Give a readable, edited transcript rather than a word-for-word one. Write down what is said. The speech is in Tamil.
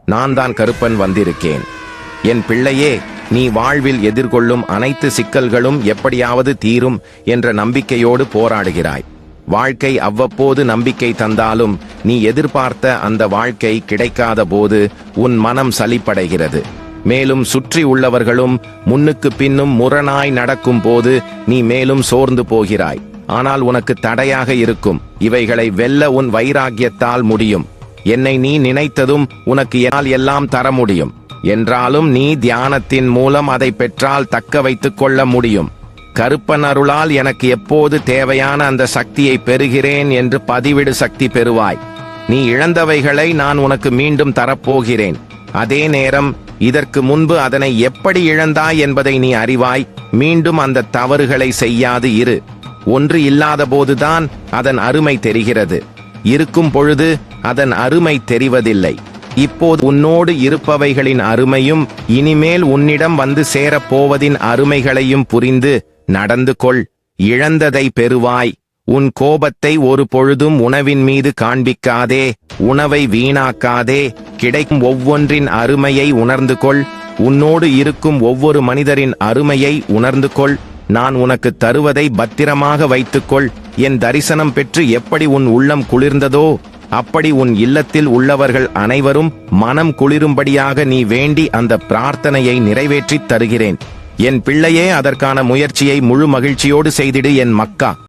நான் தான் கருப்பன் வந்திருக்கேன். என் பிள்ளையே, நீ வாழ்வில் எதிர்கொள்ளும் அனைத்து சிக்கல்களும் எப்படியாவது தீரும் என்ற நம்பிக்கையோடு போராடுகிறாய். வாழ்க்கை அவ்வப்போது நம்பிக்கை தந்தாலும் நீ எதிர்பார்த்த அந்த வாழ்க்கை கிடைக்காத போது உன் மனம் சலிப்படைகிறது. மேலும் சுற்றி உள்ளவர்களும் முன்னுக்கு பின்னும் முரணாய் நடக்கும் போது நீ மேலும் சோர்ந்து போகிறாய். ஆனால் உனக்கு தடையாக இருக்கும் இவைகளை வெல்ல உன் வைராக்கியத்தால் முடியும். என்னை நீ நினைத்ததும் உனக்கு எல்லாம் தர முடியும். என்றாலும் நீ தியானத்தின் மூலம் அதை பெற்றால் தக்க வைத்துக் கொள்ள முடியும். கருப்பன் அருளால் எனக்கு எப்போது தேவையான அந்த சக்தியை பெறுகிறேன் என்று பதிவிடு, சக்தி பெறுவாய். நீ இழந்தவைகளை நான் உனக்கு மீண்டும் தரப்போகிறேன். அதே நேரம் இதற்கு முன்பு அதனை எப்படி இழந்தாய் என்பதை நீ அறிவாய். மீண்டும் அந்த தவறுகளை செய்யாது இரு. ஒன்று இல்லாத போதுதான் அதன் அருமை தெரிகிறது. இருக்கும் பொழுது அதன் அருமை தெரிவதில்லை. இப்போது உன்னோடு இருப்பவைகளின் அருமையும் இனிமேல் உன்னிடம் வந்து சேரப்போவதின் அருமைகளையும் புரிந்து நடந்து கொள். இழந்ததை பெறுவாய். உன் கோபத்தை ஒரு பொழுதும் உணவின் மீது காண்பிக்காதே. உணவை வீணாக்காதே. கிடைக்கும் ஒவ்வொன்றின் அருமையை உணர்ந்து கொள். உன்னோடு இருக்கும் ஒவ்வொரு மனிதரின் அருமையை உணர்ந்து கொள். நான் உனக்கு தருவதை பத்திரமாக வைத்துக்கொள். என் தரிசனம் பெற்று எப்படி உன் உள்ளம் குளிர்ந்ததோ அப்படி உன் இல்லத்தில் உள்ளவர்கள் அனைவரும் மனம் குளிரும்படியாக நீ வேண்டி அந்த பிரார்த்தனையை நிறைவேற்றித் தருகிறேன். என் பிள்ளையே, அதற்கான முயற்சியை முழு மகிழ்ச்சியோடு செய்திடு என் மக்கா.